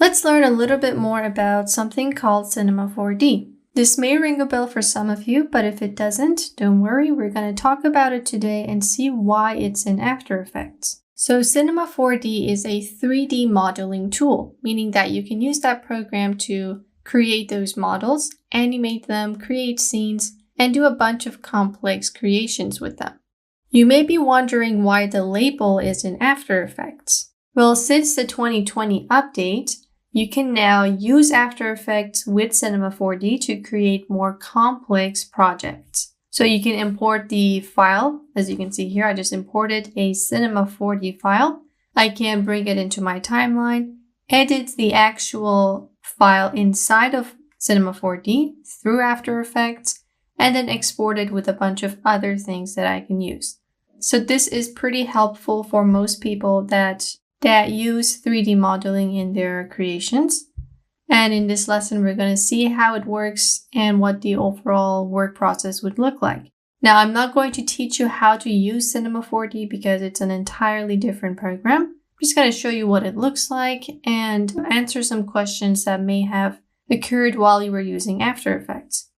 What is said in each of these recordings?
Let's learn a little bit more about something called Cinema 4D. This may ring a bell for some of you, but if it doesn't, don't worry, we're going to talk about it today and see why it's in After Effects. So Cinema 4D is a 3D modeling tool, meaning that you can use that program to create those models, animate them, create scenes, and do a bunch of complex creations with them. You may be wondering why the label is in After Effects. Well, since the 2020 update, you can now use After Effects with Cinema 4D to create more complex projects. So you can import the file. As you can see here, I just imported a Cinema 4D file. I can bring it into my timeline, edit the actual file inside of Cinema 4D through After Effects, and then export it with a bunch of other things that I can use. So this is pretty helpful for most people that use 3D modeling in their creations. And in this lesson, we're going to see how it works and what the overall work process would look like. Now, I'm not going to teach you how to use Cinema 4D because it's an entirely different program. I'm just going to show you what it looks like and answer some questions that may have occurred while you were using After Effects.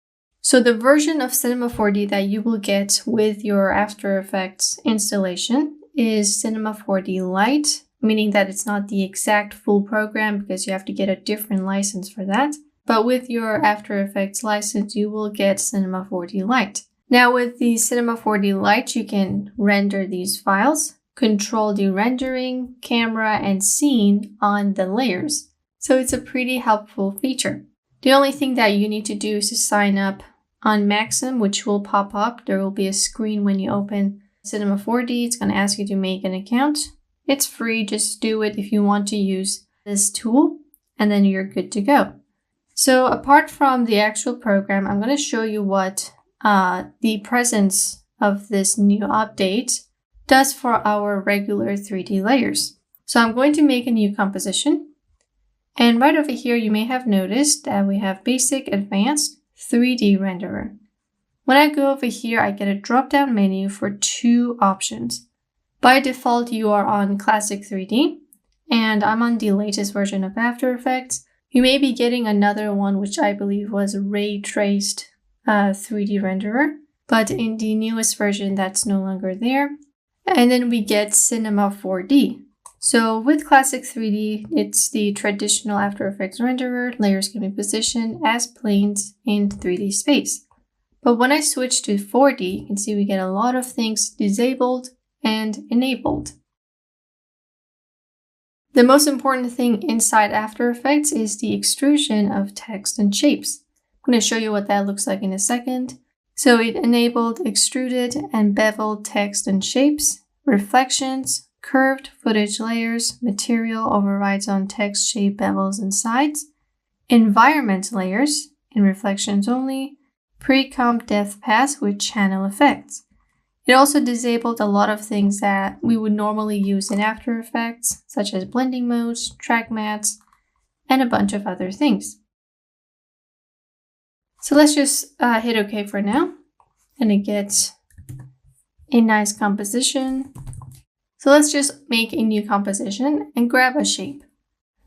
So the version of Cinema 4D that you will get with your After Effects installation is Cinema 4D Lite, meaning that it's not the exact full program because you have to get a different license for that. But with your After Effects license, you will get Cinema 4D Lite. Now with the Cinema 4D Lite, you can render these files, control the rendering, camera, and scene on the layers. So it's a pretty helpful feature. The only thing that you need to do is to sign up on Maxim, which will pop up. There will be a screen when you open Cinema 4D. It's going to ask you to make an account. It's free, just do it if you want to use this tool, and then you're good to go. So apart from the actual program, I'm going to show you what the presence of this new update does for our regular 3D layers. So I'm going to make a new composition. And right over here, you may have noticed that we have Basic, Advanced, 3D Renderer. When I go over here, I get a drop-down menu for two options. By default, you are on Classic 3D, and I'm on the latest version of After Effects. You may be getting another one, which I believe was Ray Traced 3D Renderer, but in the newest version, that's no longer there. And then we get Cinema 4D. So with Classic 3D, it's the traditional After Effects renderer. Layers can be positioned as planes in 3D space. But when I switch to 4D, you can see we get a lot of things disabled and enabled. The most important thing inside After Effects is the extrusion of text and shapes. I'm going to show you what that looks like in a second. So it enabled extruded and beveled text and shapes, reflections, curved footage layers, material overrides on text, shape, bevels, and sides, environment layers in reflections only, pre-comp depth pass with channel effects. It also disabled a lot of things that we would normally use in After Effects, such as blending modes, track mattes, and a bunch of other things. So let's just hit OK for now, and it gets a nice composition. So let's just make a new composition and grab a shape.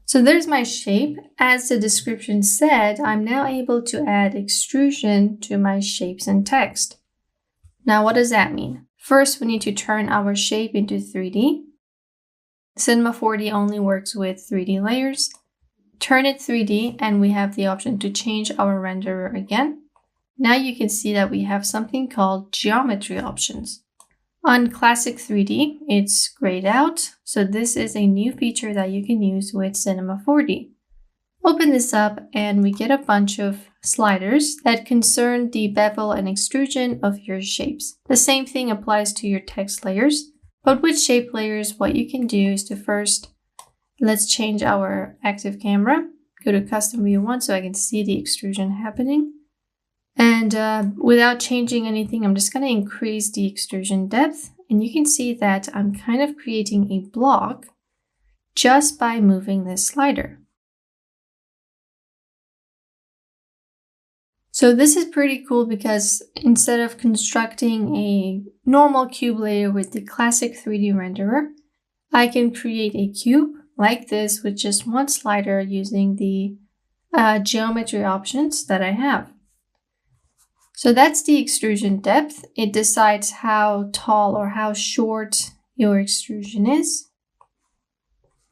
So there's my shape. As the description said, I'm now able to add extrusion to my shapes and text. Now, what does that mean? First, we need to turn our shape into 3D. Cinema 4D only works with 3D layers. Turn it 3D, and we have the option to change our renderer again. Now you can see that we have something called geometry options. On Classic 3D, it's grayed out. So this is a new feature that you can use with Cinema 4D. Open this up and we get a bunch of sliders that concern the bevel and extrusion of your shapes. The same thing applies to your text layers, but with shape layers, what you can do is to first, let's change our active camera, go to custom view 1 so I can see the extrusion happening. And without changing anything, I'm just going to increase the extrusion depth. And you can see that I'm kind of creating a block just by moving this slider. So this is pretty cool because instead of constructing a normal cube layer with the Classic 3D renderer, I can create a cube like this with just one slider using the geometry options that I have. So that's the extrusion depth. It decides how tall or how short your extrusion is.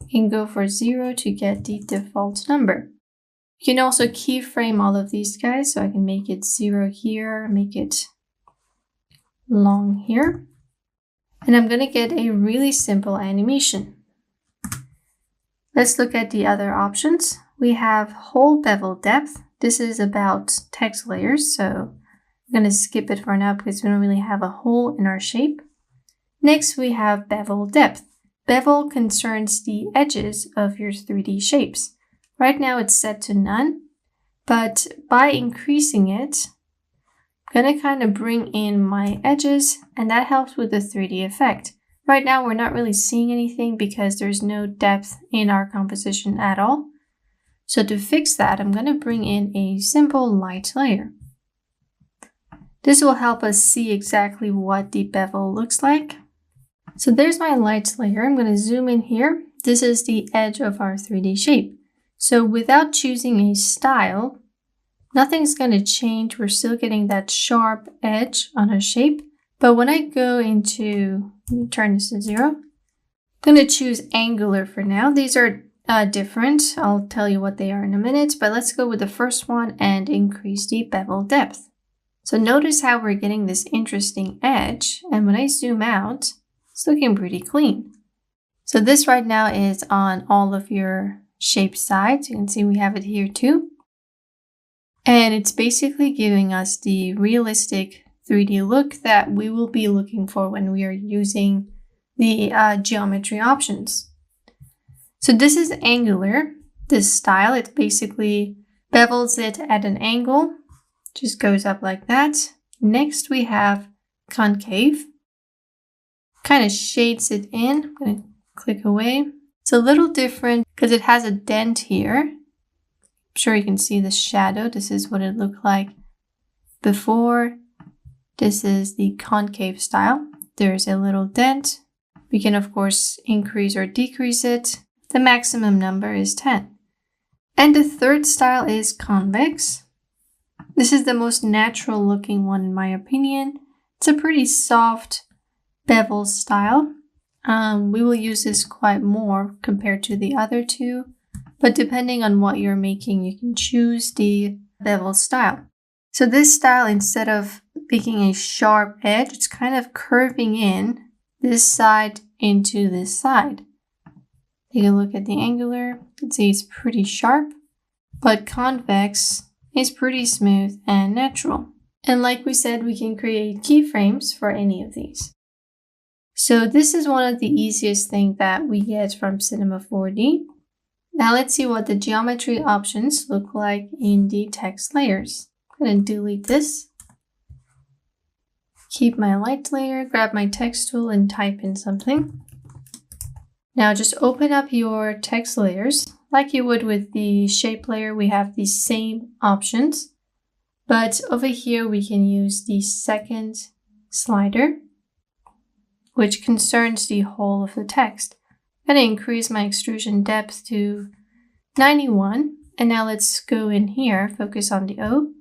You can go for 0 to get the default number. You can also keyframe all of these guys, so I can make it 0 here, make it long here. And I'm going to get a really simple animation. Let's look at the other options. We have whole bevel depth. This is about text layers, so I'm going to skip it for now because we don't really have a hole in our shape. Next, we have bevel depth. Bevel concerns the edges of your 3D shapes. Right now it's set to none, but by increasing it, I'm going to kind of bring in my edges, and that helps with the 3D effect. Right now we're not really seeing anything because there's no depth in our composition at all. So to fix that, I'm going to bring in a simple light layer. This will help us see exactly what the bevel looks like. So there's my light layer. I'm going to zoom in here. This is the edge of our 3D shape. So without choosing a style, nothing's going to change. We're still getting that sharp edge on our shape. But when I go into, let me turn this to 0. I'm going to choose angular for now. These are different. I'll tell you what they are in a minute. But let's go with the first one and increase the bevel depth. So notice how we're getting this interesting edge. And when I zoom out, it's looking pretty clean. So this right now is on all of your shape sides. You can see we have it here too. And it's basically giving us the realistic 3D look that we will be looking for when we are using the geometry options. So this is angular, this style. It basically bevels it at an angle, just goes up like that. Next we have concave. Kind of shades it in. I'm going to click away. It's a little different because it has a dent here. I'm sure you can see the shadow. This is what it looked like before. This is the concave style. There's a little dent. We can of course increase or decrease it. The maximum number is 10. And the third style is convex. This is the most natural looking one in my opinion. It's a pretty soft bevel style. We will use this quite more compared to the other two, but depending on what you're making, you can choose the bevel style. So this style, instead of making a sharp edge, it's kind of curving in this side into this side. Take a look at the angular. You can see it's pretty sharp, but convex is pretty smooth and natural. And like we said, we can create keyframes for any of these. So this is one of the easiest things that we get from Cinema 4D. Now let's see what the geometry options look like in the text layers. I'm going to delete this. Keep my light layer, grab my text tool and type in something. Now just open up your text layers. Like you would with the shape layer, we have the same options. But over here we can use the second slider, which concerns the whole of the text. I'm going to increase my extrusion depth to 91. And now let's go in here, focus on the O.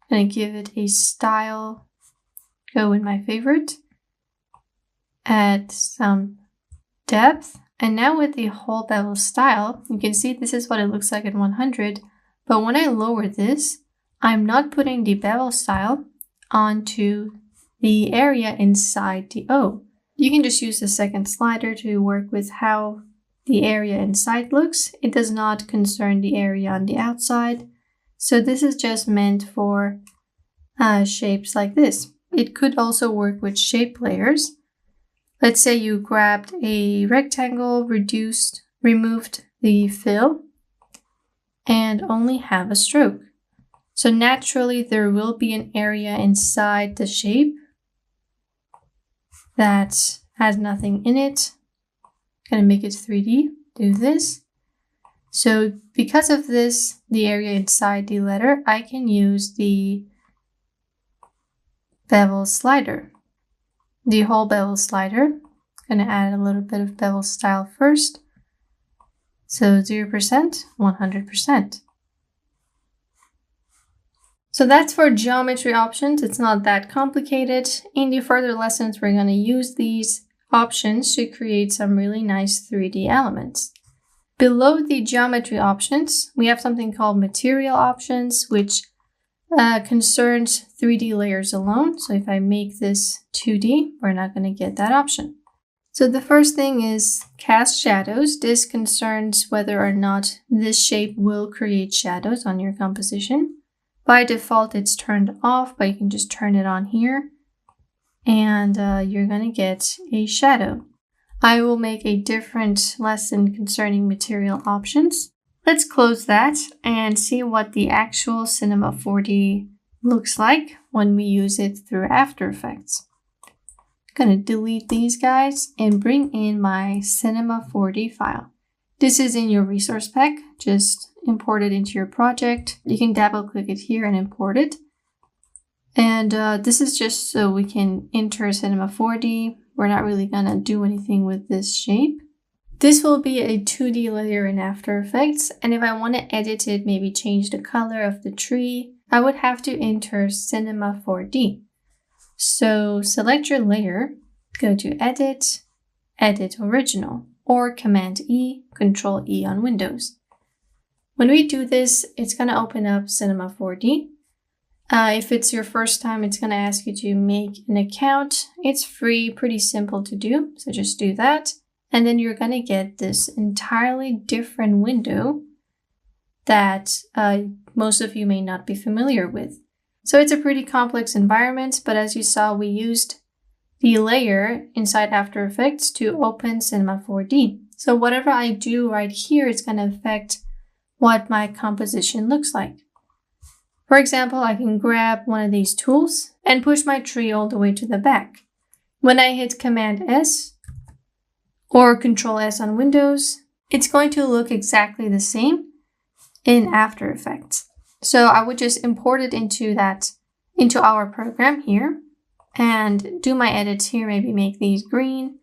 I'm going to give it a style, go in my favorite, add some depth. And now with the whole bevel style, you can see this is what it looks like at 100. But when I lower this, I'm not putting the bevel style onto the area inside the O. You can just use the second slider to work with how the area inside looks. It does not concern the area on the outside. So this is just meant for shapes like this. It could also work with shape layers. Let's say you grabbed a rectangle, removed the fill, and only have a stroke. So naturally there will be an area inside the shape that has nothing in it. I'm gonna make it 3D, do this. So because of this, the area inside the letter, I can use the bevel slider, the whole bevel slider. I'm gonna add a little bit of bevel style first. So 0%, 100%. So that's for geometry options. It's not that complicated. In the further lessons, we're going to use these options to create some really nice 3D elements. Below the geometry options, we have something called material options, which concerns 3D layers alone. So if I make this 2D, we're not going to get that option. So the first thing is cast shadows. This concerns whether or not this shape will create shadows on your composition. By default, it's turned off, but you can just turn it on here and you're going to get a shadow. I will make a different lesson concerning material options. Let's close that and see what the actual Cinema 4D looks like when we use it through After Effects. I'm going to delete these guys and bring in my Cinema 4D file. This is in your resource pack. Just import it into your project. You can double click it here and import it. And this is just so we can enter Cinema 4D. We're not really gonna do anything with this shape. This will be a 2D layer in After Effects. And if I want to edit it, maybe change the color of the tree, I would have to enter Cinema 4D. So select your layer, go to Edit, Edit Original, or Command E, Control E on Windows. When we do this, it's going to open up Cinema 4D. If it's your first time, it's going to ask you to make an account. It's free, pretty simple to do, so just do that. And then you're going to get this entirely different window that most of you may not be familiar with. So it's a pretty complex environment, but as you saw, we used the layer inside After Effects to open Cinema 4D. So whatever I do right here is going to affect what my composition looks like. For example, I can grab one of these tools and push my tree all the way to the back. When I hit Command S or Control S on Windows, it's going to look exactly the same in After Effects. So I would just import it into our program here and do my edits here, maybe make these green,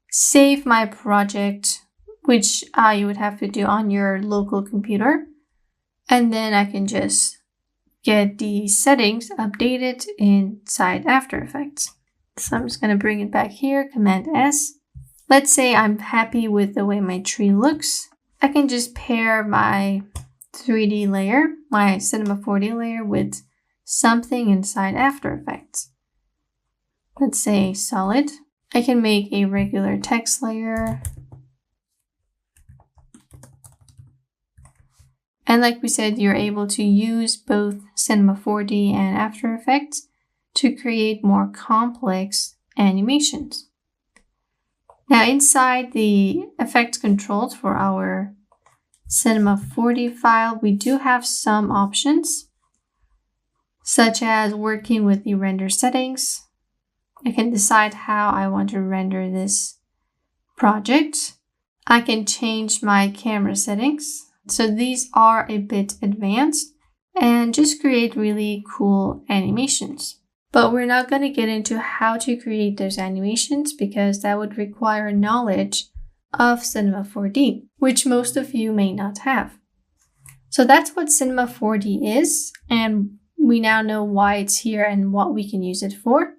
save my project, which you would have to do on your local computer. And then I can just get the settings updated inside After Effects. So I'm just going to bring it back here, Command S. Let's say I'm happy with the way my tree looks. I can just pair my 3D layer, my Cinema 4D layer, with something inside After Effects. Let's say solid. I can make a regular text layer. And like we said, you're able to use both Cinema 4D and After Effects to create more complex animations. Now inside the effects controls for our Cinema 4D file, we do have some options, such as working with the render settings. I can decide how I want to render this project. I can change my camera settings. So these are a bit advanced and just create really cool animations. But we're not going to get into how to create those animations because that would require knowledge of Cinema 4D, which most of you may not have. So that's what Cinema 4D is, and we now know why it's here and what we can use it for.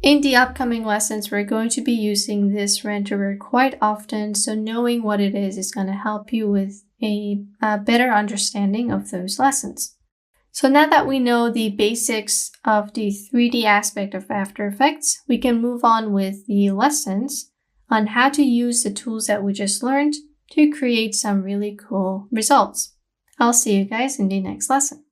In the upcoming lessons, we're going to be using this renderer quite often, so knowing what it is going to help you with a better understanding of those lessons. So now that we know the basics of the 3D aspect of After Effects, we can move on with the lessons on how to use the tools that we just learned to create some really cool results. I'll see you guys in the next lesson.